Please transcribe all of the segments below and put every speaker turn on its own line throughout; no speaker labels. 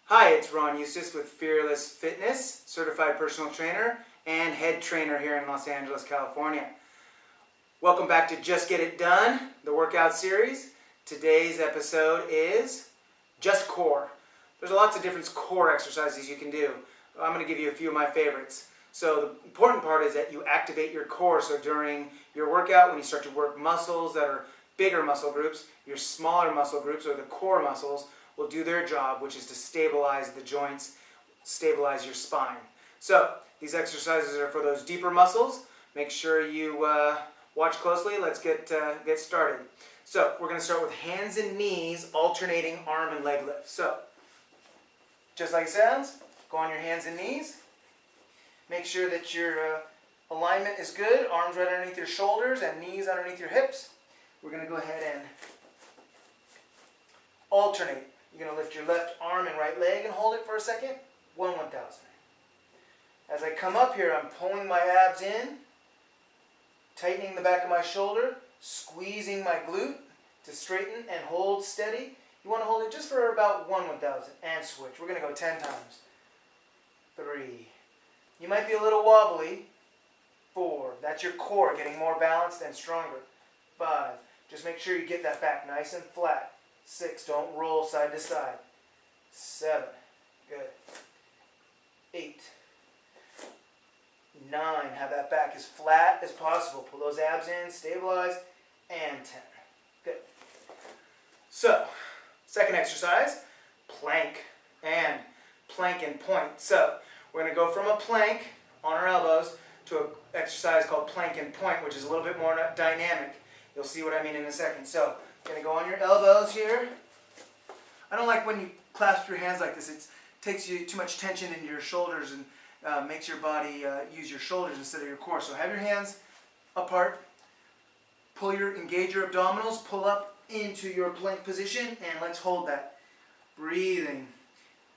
Hi, it's Ron Eustis with Fearless Fitness, certified personal trainer and head trainer here in Los Angeles, California. Welcome back to Just Get It Done, the workout series. Today's episode is just core. There's lots of different core exercises you can do. I'm going to give you a few of my favorites. So the important part is that you activate your core. So during your workout, when you start to work muscles that are bigger muscle groups, your smaller muscle groups or the core muscles will do their job, which is to stabilize the joints, stabilize your spine. So these exercises are for those deeper muscles. Make sure you watch closely. Let's get started. So we're going to start with hands and knees, alternating arm and leg lifts. So just like it sounds, go on your hands and knees. Make sure that your alignment is good, arms right underneath your shoulders and knees underneath your hips. We're going to go ahead and alternate. You're going to lift your left arm and right leg and hold it for a second. 1/1000. As I come up here, I'm pulling my abs in, tightening the back of my shoulder, squeezing my glute to straighten and hold steady. You want to hold it just for about 1/1000 and switch. We're going to go 10 times. 3. You might be a little wobbly. 4. That's your core getting more balanced and stronger. 5. Just make sure you get that back nice and flat. 6. Don't roll side to side. 7. Good. 8. 9. Have that back as flat as possible. Pull those abs in, stabilize, and 10. Good. So, second exercise, plank and point. So, we're going to go from a plank on our elbows to an exercise called plank and point, which is a little bit more dynamic. You'll see what I mean in a second. So, you're going to go on your elbows here. I don't like when you clasp your hands like this. It takes you too much tension into your shoulders and makes your body use your shoulders instead of your core. So have your hands apart. Engage your abdominals. Pull up into your plank position, and let's hold that. Breathing.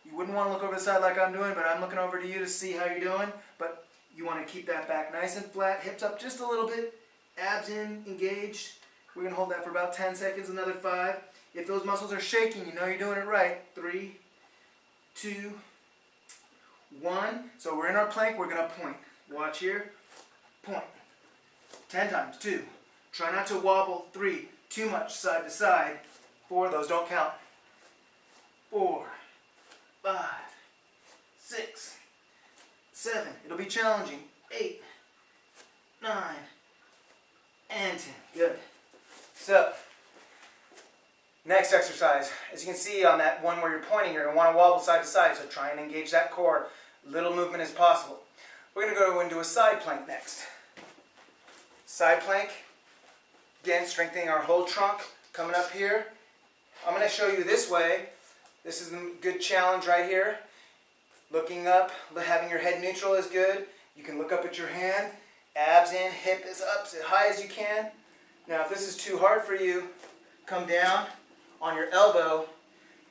You wouldn't want to look over the side like I'm doing, but I'm looking over to you to see how you're doing. But you want to keep that back nice and flat. Hips up just a little bit. Abs in, engaged. We're going to hold that for about 10 seconds, another 5. If those muscles are shaking, you know you're doing it right. 3, 2, 1. So we're in our plank, we're going to point. Watch here. Point. 10 times. 2. Try not to wobble. 3. Too much side to side. 4. Those don't count. 4, 5, 6, 7. It'll be challenging. 8, 9, and 10. Good. So, next exercise. As you can see on that one where you're pointing, you're going to want to wobble side to side, so try and engage that core. Little movement as possible. We're going to go into a side plank next. Side plank. Again, strengthening our whole trunk. Coming up here. I'm going to show you this way. This is a good challenge right here. Looking up, having your head neutral is good. You can look up at your hand. Abs in, hip is up as high as you can. Now if this is too hard for you, come down on your elbow,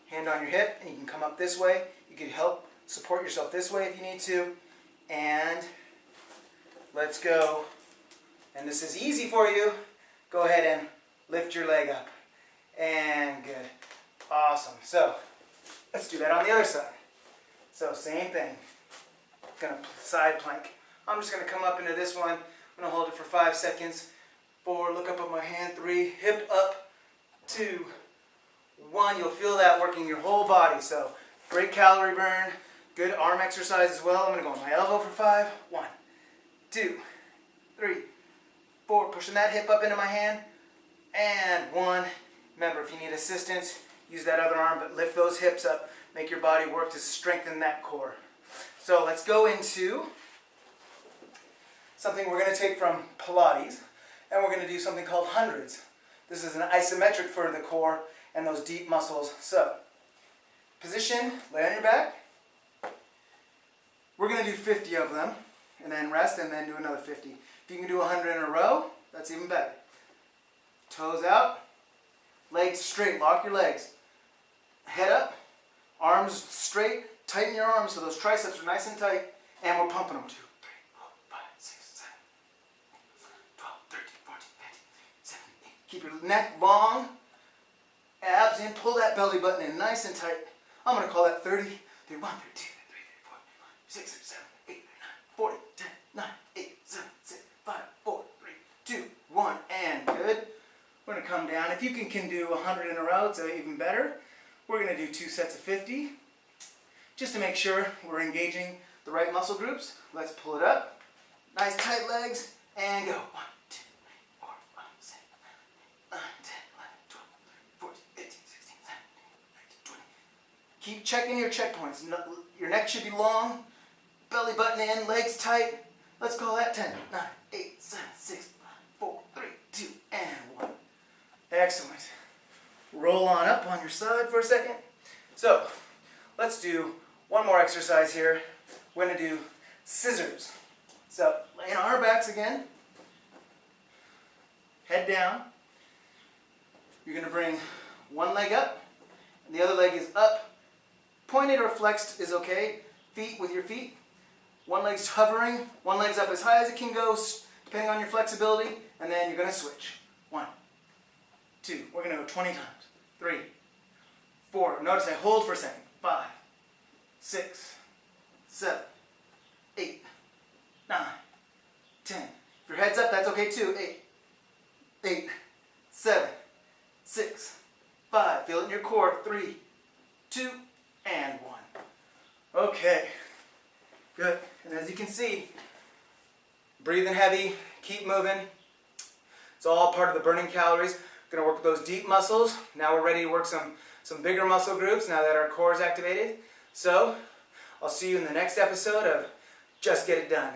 hand on your hip, and you can come up this way. You can help support yourself this way if you need to. And let's go. And this is easy for you. Go ahead and lift your leg up. And good. Awesome. So let's do that on the other side. So same thing. Gonna side plank. I'm just going to come up into this one. I'm going to hold it for 5 seconds. 4, look up at my hand. 3, hip up. 2, 1. You'll feel that working your whole body. So great calorie burn. Good arm exercise as well. I'm going to go on my elbow for 5. 1, 2, 3, 4. Pushing that hip up into my hand. And 1. Remember, if you need assistance, use that other arm, but lift those hips up. Make your body work to strengthen that core. So let's go into something we're going to take from Pilates, and we're going to do something called hundreds. This is an isometric for the core and those deep muscles. So, position, lay on your back. We're going to do 50 of them, and then rest, and then do another 50. If you can do 100 in a row, that's even better. Toes out, legs straight, lock your legs. Head up, arms straight, tighten your arms so those triceps are nice and tight, and we're pumping them. 2, 3, 4, 5, 6, 7, 12, 13, 14, 15, 17, 18. Keep your neck long, abs in, pull that belly button in nice and tight. I'm going to call that 30. 1, 2, 3, 4, 6, 7, 8, 9, 40, 10, 9, 8, 7, 6, 5, 4, 3, 2, 1, and good. We're going to come down. If you can do 100 in a row, it's even better. We're going to do 2 sets of 50, just to make sure we're engaging the right muscle groups. Let's pull it up. Nice tight legs, and go. 1, 2, 3, 4, 5, 6, 7, 8, 9, 10, 11, 12, 13, 14, 15, 16, 17, 18, 19, 20. Keep checking your checkpoints. Your neck should be long, belly button in, legs tight. Let's call that 10, 9, 8, 7, 6, 5, 4, 3, 2, and 1. Excellent. Roll on up on your side for a second. So, let's do one more exercise here. We're going to do scissors. So, laying on our backs again. Head down. You're going to bring one leg up, and the other leg is up. Pointed or flexed is okay. Feet with your feet. One leg's hovering, one leg's up as high as it can go, depending on your flexibility, and then you're going to switch. 1, 2, we're going to go 20 times. 3, 4, notice I hold for a second. 5, 6, 7, 8, 9, 10. If your head's up, that's okay too. 8, 7, 6, 5. Feel it in your core. 3, 2, and 1. Okay. Good. And as you can see, breathing heavy, keep moving. It's all part of the burning calories. Going to work with those deep muscles. Now we're ready to work some bigger muscle groups now that our core is activated. So, I'll see you in the next episode of Just Get It Done.